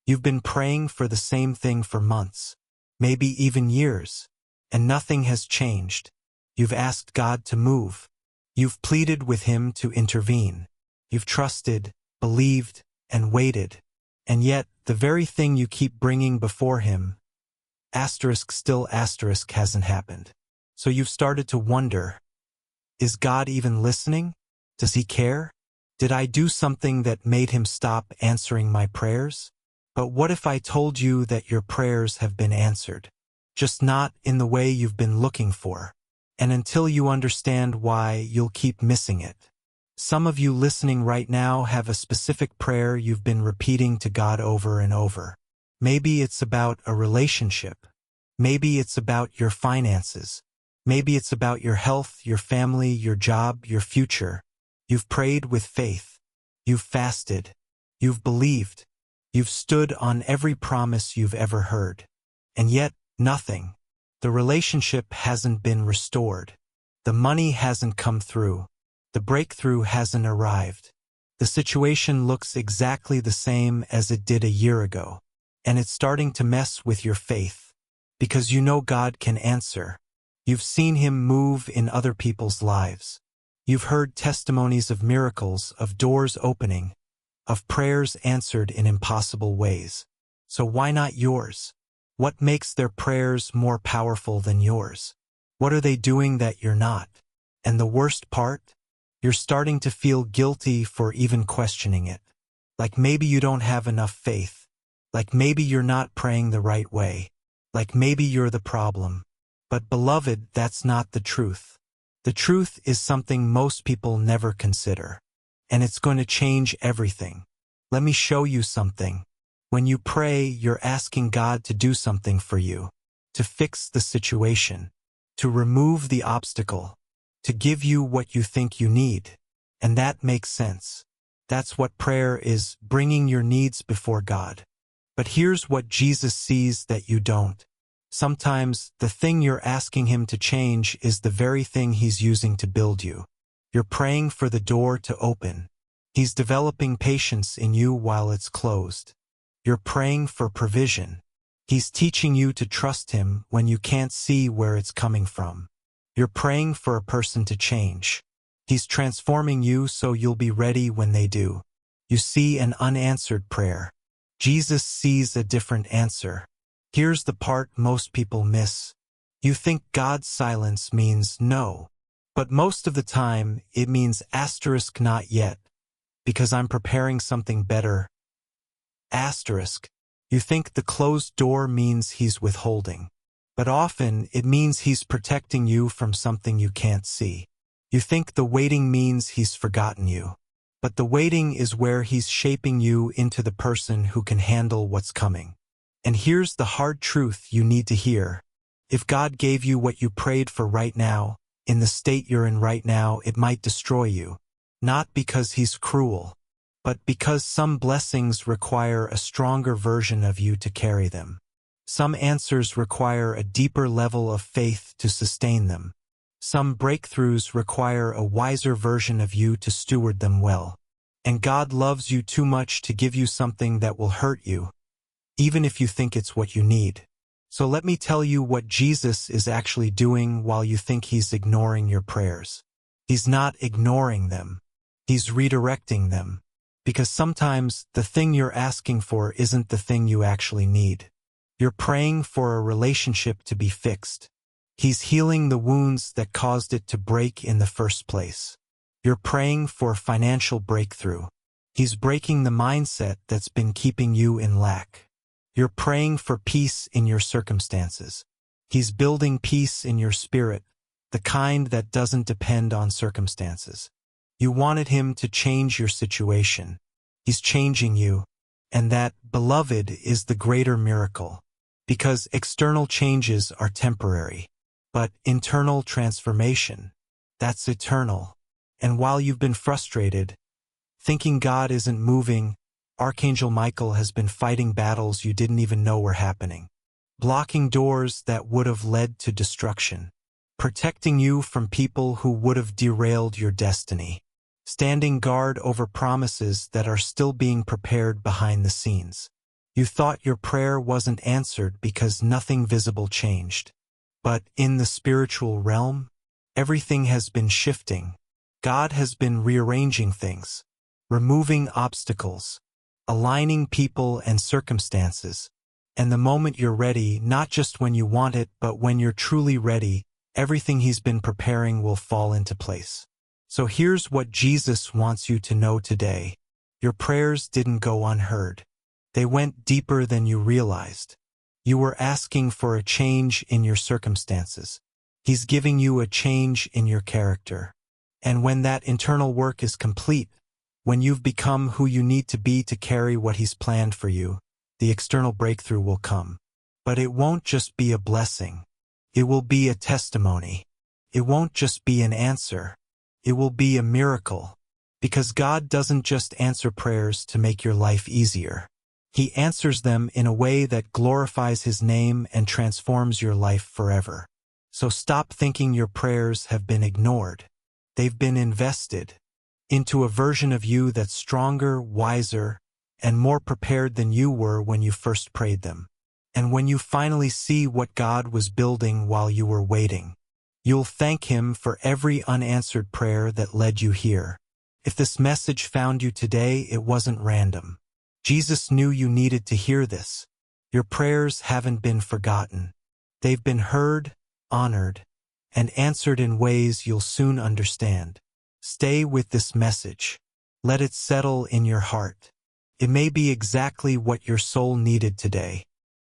You've been praying for the same thing for months, maybe even years, and nothing has changed. You've asked God to move. You've pleaded with Him to intervene. You've trusted, believed, and waited. And yet, the very thing you keep bringing before Him, still hasn't happened. So you've started to wonder, is God even listening? Does He care? Did I do something that made Him stop answering my prayers? But what if I told you that your prayers have been answered, just not in the way you've been looking for? And until you understand why, you'll keep missing it. Some of you listening right now have a specific prayer you've been repeating to God over and over. Maybe it's about a relationship. Maybe it's about your finances. Maybe it's about your health, your family, your job, your future. You've prayed with faith. You've fasted. You've believed. You've stood on every promise you've ever heard. And yet, nothing. The relationship hasn't been restored. The money hasn't come through. The breakthrough hasn't arrived. The situation looks exactly the same as it did a year ago. And it's starting to mess with your faith. Because you know God can answer. You've seen Him move in other people's lives. You've heard testimonies of miracles, of doors opening, of prayers answered in impossible ways. So why not yours? What makes their prayers more powerful than yours? What are they doing that you're not? And the worst part? You're starting to feel guilty for even questioning it. Like maybe you don't have enough faith. Like maybe you're not praying the right way. Like maybe you're the problem. But beloved, that's not the truth. The truth is something most people never consider. And it's going to change everything. Let me show you something. When you pray, you're asking God to do something for you, to fix the situation, to remove the obstacle, to give you what you think you need. And that makes sense. That's what prayer is, bringing your needs before God. But here's what Jesus sees that you don't. Sometimes the thing you're asking Him to change is the very thing He's using to build you. You're praying for the door to open. He's developing patience in you while it's closed. You're praying for provision. He's teaching you to trust Him when you can't see where it's coming from. You're praying for a person to change. He's transforming you so you'll be ready when they do. You see an unanswered prayer. Jesus sees a different answer. Here's the part most people miss. You think God's silence means no. But most of the time, it means not yet. Because I'm preparing something better. You think the closed door means He's withholding. But often, it means He's protecting you from something you can't see. You think the waiting means He's forgotten you. But the waiting is where He's shaping you into the person who can handle what's coming. And here's the hard truth you need to hear. If God gave you what you prayed for right now, in the state you're in right now, it might destroy you. Not because He's cruel, but because some blessings require a stronger version of you to carry them. Some answers require a deeper level of faith to sustain them. Some breakthroughs require a wiser version of you to steward them well. And God loves you too much to give you something that will hurt you, even if you think it's what you need. So let me tell you what Jesus is actually doing while you think He's ignoring your prayers. He's not ignoring them. He's redirecting them. Because sometimes the thing you're asking for isn't the thing you actually need. You're praying for a relationship to be fixed. He's healing the wounds that caused it to break in the first place. You're praying for financial breakthrough. He's breaking the mindset that's been keeping you in lack. You're praying for peace in your circumstances. He's building peace in your spirit, the kind that doesn't depend on circumstances. You wanted Him to change your situation. He's changing you, and that, beloved, is the greater miracle. Because external changes are temporary, but internal transformation, that's eternal. And while you've been frustrated, thinking God isn't moving, Archangel Michael has been fighting battles you didn't even know were happening, blocking doors that would have led to destruction, protecting you from people who would have derailed your destiny, standing guard over promises that are still being prepared behind the scenes. You thought your prayer wasn't answered because nothing visible changed. But in the spiritual realm, everything has been shifting. God has been rearranging things, removing obstacles, aligning people and circumstances. And the moment you're ready, not just when you want it, but when you're truly ready, everything He's been preparing will fall into place. So here's what Jesus wants you to know today. Your prayers didn't go unheard. They went deeper than you realized. You were asking for a change in your circumstances. He's giving you a change in your character. And when that internal work is complete, when you've become who you need to be to carry what He's planned for you, the external breakthrough will come. But it won't just be a blessing. It will be a testimony. It won't just be an answer. It will be a miracle. Because God doesn't just answer prayers to make your life easier. He answers them in a way that glorifies His name and transforms your life forever. So stop thinking your prayers have been ignored. They've been invested into a version of you that's stronger, wiser, and more prepared than you were when you first prayed them. And when you finally see what God was building while you were waiting, you'll thank Him for every unanswered prayer that led you here. If this message found you today, it wasn't random. Jesus knew you needed to hear this. Your prayers haven't been forgotten. They've been heard, honored, and answered in ways you'll soon understand. Stay with this message. Let it settle in your heart. It may be exactly what your soul needed today.